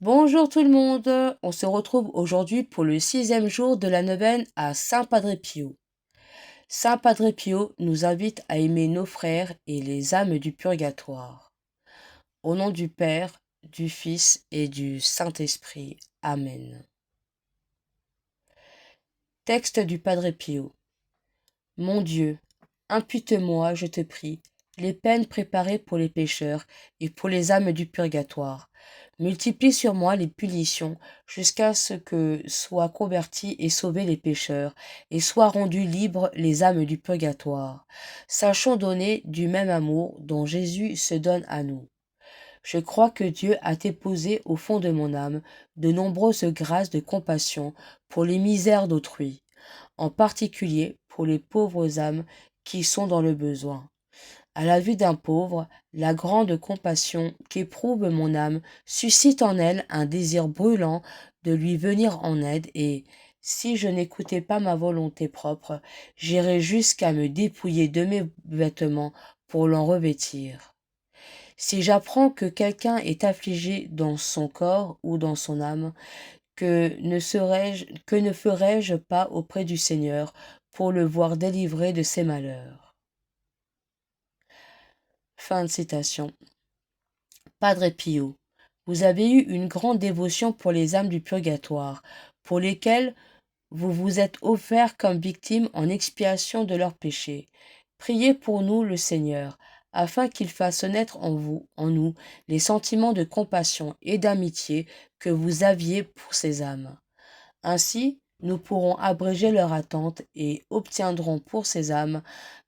Bonjour tout le monde, on se retrouve aujourd'hui pour le 6e jour de la neuvaine à Saint Padre Pio. Saint Padre Pio nous invite à aimer nos frères et les âmes du purgatoire. Au nom du Père, du Fils et du Saint-Esprit. Amen. Texte du Padre Pio. Mon Dieu, impute-moi, je te prie, les peines préparées pour les pécheurs et pour les âmes du purgatoire. Multiplie sur moi les punitions jusqu'à ce que soient convertis et sauvés les pécheurs, et soient rendus libres les âmes du purgatoire. Sachons donner du même amour dont Jésus se donne à nous. Je crois que Dieu a déposé au fond de mon âme de nombreuses grâces de compassion pour les misères d'autrui, en particulier pour les pauvres âmes qui sont dans le besoin. À la vue d'un pauvre, la grande compassion qu'éprouve mon âme suscite en elle un désir brûlant de lui venir en aide et, si je n'écoutais pas ma volonté propre, j'irais jusqu'à me dépouiller de mes vêtements pour l'en revêtir. Si j'apprends que quelqu'un est affligé dans son corps ou dans son âme, que ne ferais-je pas auprès du Seigneur pour le voir délivré de ses malheurs? Fin de citation. Padre Pio, vous avez eu une grande dévotion pour les âmes du purgatoire, pour lesquelles vous vous êtes offert comme victimes en expiation de leurs péchés. Priez pour nous le Seigneur, afin qu'il fasse naître en vous, en nous, les sentiments de compassion et d'amitié que vous aviez pour ces âmes. Ainsi, nous pourrons abréger leur attente et obtiendrons pour ces âmes,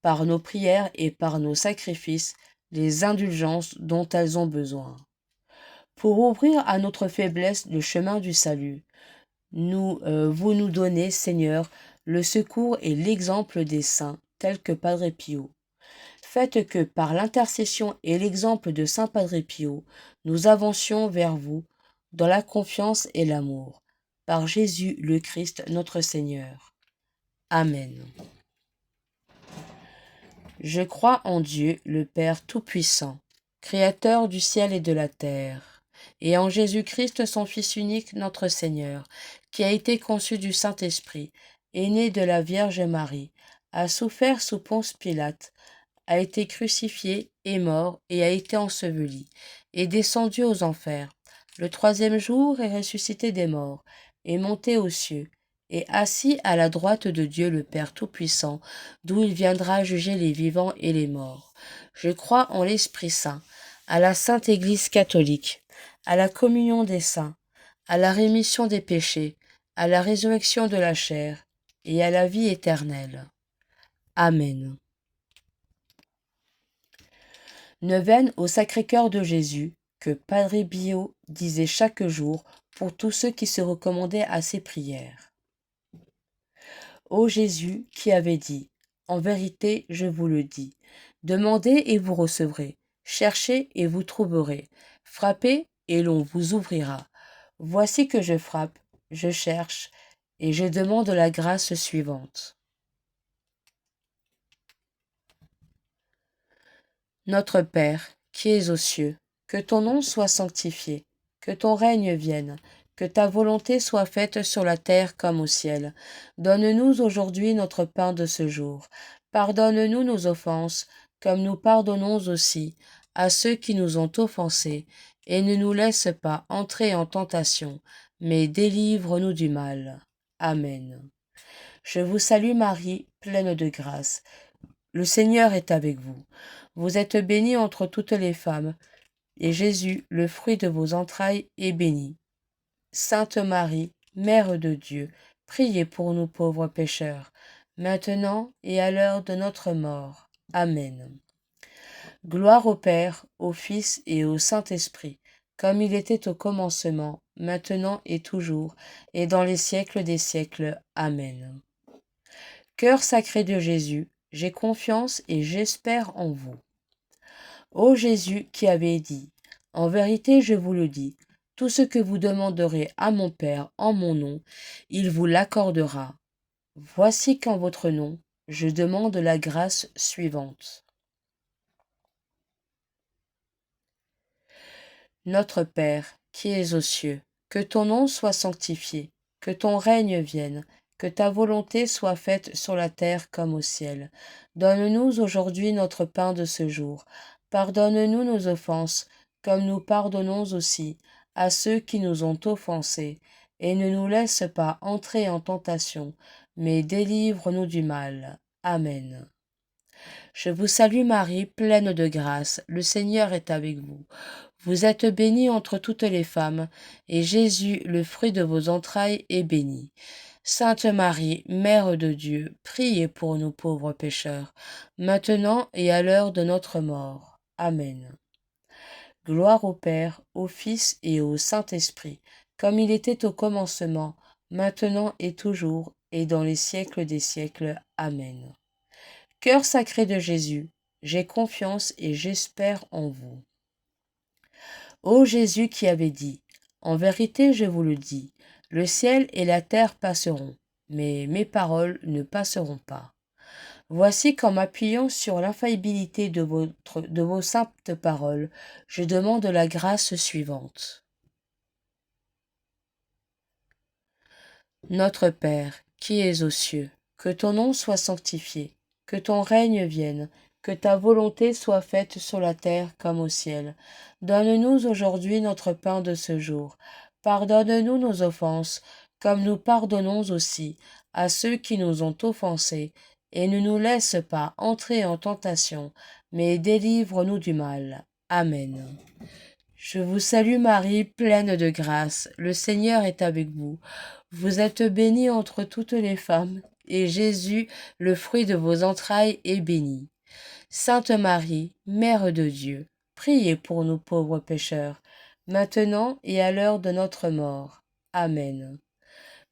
par nos prières et par nos sacrifices, les indulgences dont elles ont besoin. Pour ouvrir à notre faiblesse le chemin du salut, vous nous donnez, Seigneur, le secours et l'exemple des saints, tels que Padre Pio. Faites que, par l'intercession et l'exemple de Saint Padre Pio, nous avancions vers vous dans la confiance et l'amour. Par Jésus le Christ, notre Seigneur. Amen. Je crois en Dieu, le Père Tout-Puissant, Créateur du ciel et de la terre, et en Jésus-Christ, son Fils unique, notre Seigneur, qui a été conçu du Saint-Esprit, est né de la Vierge Marie, a souffert sous Ponce Pilate, a été crucifié, est mort et a été enseveli, est descendu aux enfers. Le 3e jour est ressuscité des morts, est monté aux cieux, et assis à la droite de Dieu le Père Tout-Puissant, d'où il viendra juger les vivants et les morts. Je crois en l'Esprit Saint, à la Sainte Église catholique, à la communion des saints, à la rémission des péchés, à la résurrection de la chair, et à la vie éternelle. Amen. Neuvaine au Sacré-Cœur de Jésus, que Padre Pio disait chaque jour pour tous ceux qui se recommandaient à ses prières. Ô Jésus qui avait dit, en vérité je vous le dis, demandez et vous recevrez, cherchez et vous trouverez, frappez et l'on vous ouvrira. Voici que je frappe, je cherche et je demande la grâce suivante. Notre Père, qui es aux cieux, que ton nom soit sanctifié, que ton règne vienne, que ta volonté soit faite sur la terre comme au ciel. Donne-nous aujourd'hui notre pain de ce jour. Pardonne-nous nos offenses, comme nous pardonnons aussi à ceux qui nous ont offensés, et ne nous laisse pas entrer en tentation, mais délivre-nous du mal. Amen. Je vous salue Marie, pleine de grâce. Le Seigneur est avec vous. Vous êtes bénie entre toutes les femmes, et Jésus, le fruit de vos entrailles, est béni. Sainte Marie, Mère de Dieu, priez pour nous pauvres pécheurs, maintenant et à l'heure de notre mort. Amen. Gloire au Père, au Fils et au Saint-Esprit, comme il était au commencement, maintenant et toujours, et dans les siècles des siècles. Amen. Cœur sacré de Jésus, j'ai confiance et j'espère en vous. Ô Jésus qui avez dit, en vérité je vous le dis, tout ce que vous demanderez à mon Père en mon nom, il vous l'accordera. Voici qu'en votre nom, je demande la grâce suivante. Notre Père, qui es aux cieux, que ton nom soit sanctifié, que ton règne vienne, que ta volonté soit faite sur la terre comme au ciel. Donne-nous aujourd'hui notre pain de ce jour. Pardonne-nous nos offenses, comme nous pardonnons aussi à ceux qui nous ont offensés. Et ne nous laisse pas entrer en tentation, mais délivre-nous du mal. Amen. Je vous salue Marie, pleine de grâce, le Seigneur est avec vous. Vous êtes bénie entre toutes les femmes, et Jésus, le fruit de vos entrailles, est béni. Sainte Marie, Mère de Dieu, priez pour nous pauvres pécheurs, maintenant et à l'heure de notre mort. Amen. Gloire au Père, au Fils et au Saint-Esprit, comme il était au commencement, maintenant et toujours, et dans les siècles des siècles. Amen. Cœur sacré de Jésus, j'ai confiance et j'espère en vous. Ô Jésus qui avait dit, en vérité je vous le dis, le ciel et la terre passeront, mais mes paroles ne passeront pas. Voici qu'en m'appuyant sur l'infaillibilité de vos saintes paroles, je demande la grâce suivante. Notre Père, qui es aux cieux, que ton nom soit sanctifié, que ton règne vienne, que ta volonté soit faite sur la terre comme au ciel. Donne-nous aujourd'hui notre pain de ce jour. Pardonne-nous nos offenses, comme nous pardonnons aussi à ceux qui nous ont offensés, et ne nous laisse pas entrer en tentation, mais délivre-nous du mal. Amen. Je vous salue Marie, pleine de grâce, le Seigneur est avec vous. Vous êtes bénie entre toutes les femmes, et Jésus, le fruit de vos entrailles, est béni. Sainte Marie, Mère de Dieu, priez pour nous pauvres pécheurs, maintenant et à l'heure de notre mort. Amen.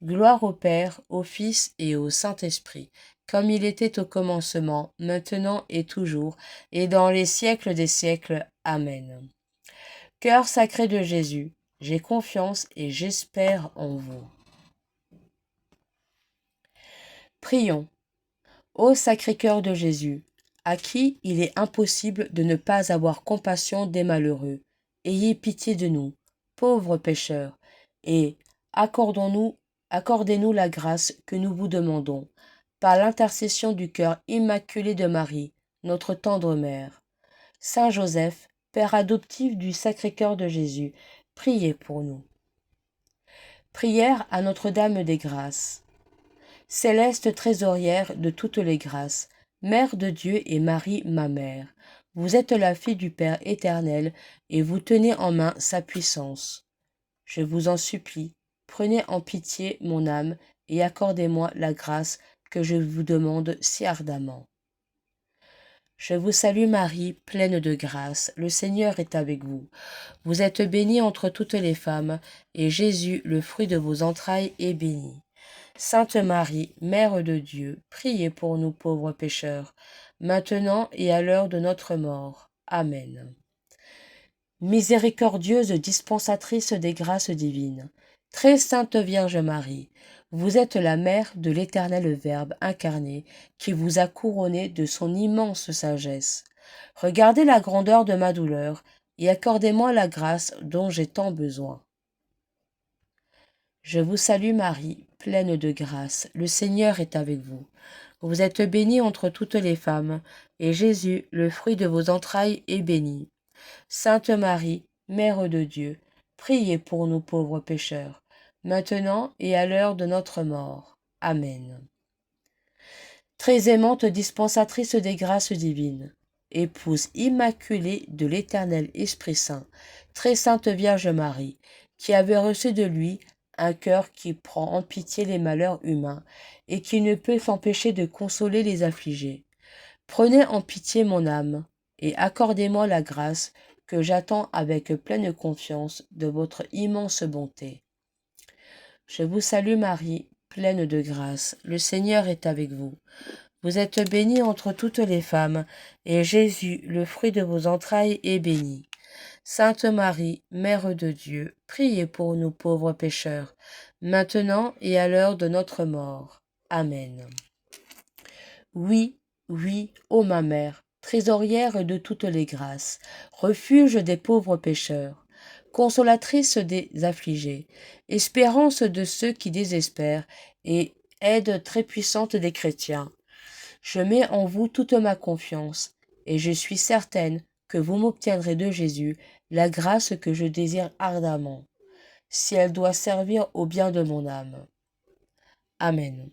Gloire au Père, au Fils et au Saint-Esprit, comme il était au commencement, maintenant et toujours, et dans les siècles des siècles. Amen. Cœur sacré de Jésus, j'ai confiance et j'espère en vous. Prions. Ô Sacré-Cœur de Jésus, à qui il est impossible de ne pas avoir compassion des malheureux, ayez pitié de nous, pauvres pécheurs, et accordez-nous la grâce que nous vous demandons, par l'intercession du cœur immaculé de Marie, notre tendre mère. Saint Joseph, Père adoptif du Sacré-Cœur de Jésus, priez pour nous. Prière à Notre-Dame des Grâces. Céleste trésorière de toutes les grâces, Mère de Dieu et Marie, ma mère, vous êtes la fille du Père éternel et vous tenez en main sa puissance. Je vous en supplie, prenez en pitié mon âme et accordez-moi la grâce que je vous demande si ardemment. Je vous salue Marie, pleine de grâce, le Seigneur est avec vous. Vous êtes bénie entre toutes les femmes, et Jésus, le fruit de vos entrailles, est béni. Sainte Marie, Mère de Dieu, priez pour nous pauvres pécheurs, maintenant et à l'heure de notre mort. Amen. Miséricordieuse dispensatrice des grâces divines, très sainte Vierge Marie, vous êtes la mère de l'éternel Verbe incarné qui vous a couronné de son immense sagesse. Regardez la grandeur de ma douleur et accordez-moi la grâce dont j'ai tant besoin. Je vous salue Marie, pleine de grâce, le Seigneur est avec vous. Vous êtes bénie entre toutes les femmes, et Jésus, le fruit de vos entrailles, est béni. Sainte Marie, Mère de Dieu, priez pour nous pauvres pécheurs, maintenant et à l'heure de notre mort. Amen. Très aimante dispensatrice des grâces divines, épouse immaculée de l'Éternel Esprit Saint, très sainte Vierge Marie, qui avait reçu de lui un cœur qui prend en pitié les malheurs humains et qui ne peut s'empêcher de consoler les affligés. Prenez en pitié mon âme et accordez-moi la grâce que j'attends avec pleine confiance de votre immense bonté. Je vous salue Marie, pleine de grâce, le Seigneur est avec vous. Vous êtes bénie entre toutes les femmes, et Jésus, le fruit de vos entrailles, est béni. Sainte Marie, Mère de Dieu, priez pour nous pauvres pécheurs, maintenant et à l'heure de notre mort. Amen. Oui, oui, ô ma mère, trésorière de toutes les grâces, refuge des pauvres pécheurs, consolatrice des affligés, espérance de ceux qui désespèrent et aide très puissante des chrétiens. Je mets en vous toute ma confiance, et je suis certaine que vous m'obtiendrez de Jésus la grâce que je désire ardemment, si elle doit servir au bien de mon âme. Amen.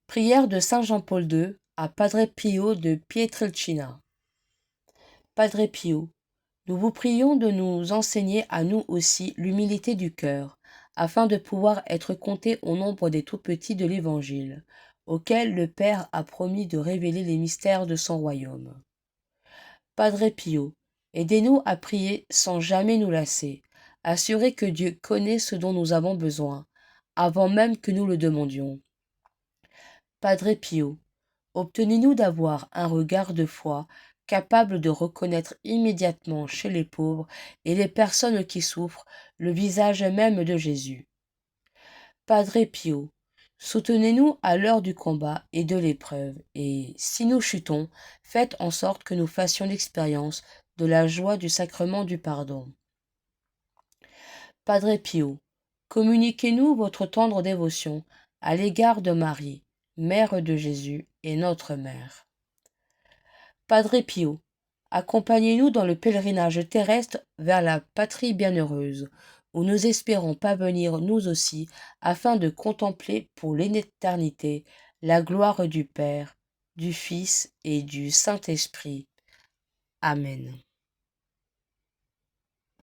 Prière de Saint Jean-Paul II à Padre Pio de Pietrelcina. Padre Pio, nous vous prions de nous enseigner à nous aussi l'humilité du cœur, afin de pouvoir être comptés au nombre des tout-petits de l'Évangile, auxquels le Père a promis de révéler les mystères de son royaume. Padre Pio, aidez-nous à prier sans jamais nous lasser, assurés que Dieu connaît ce dont nous avons besoin, avant même que nous le demandions. Padre Pio, obtenez-nous d'avoir un regard de foi capable de reconnaître immédiatement chez les pauvres et les personnes qui souffrent le visage même de Jésus. Padre Pio, soutenez-nous à l'heure du combat et de l'épreuve, et, si nous chutons, faites en sorte que nous fassions l'expérience de la joie du sacrement du pardon. Padre Pio, communiquez-nous votre tendre dévotion à l'égard de Marie, Mère de Jésus et notre Mère. Padre Pio, accompagnez-nous dans le pèlerinage terrestre vers la patrie bienheureuse, où nous espérons parvenir nous aussi, afin de contempler pour l'éternité la gloire du Père, du Fils et du Saint-Esprit. Amen.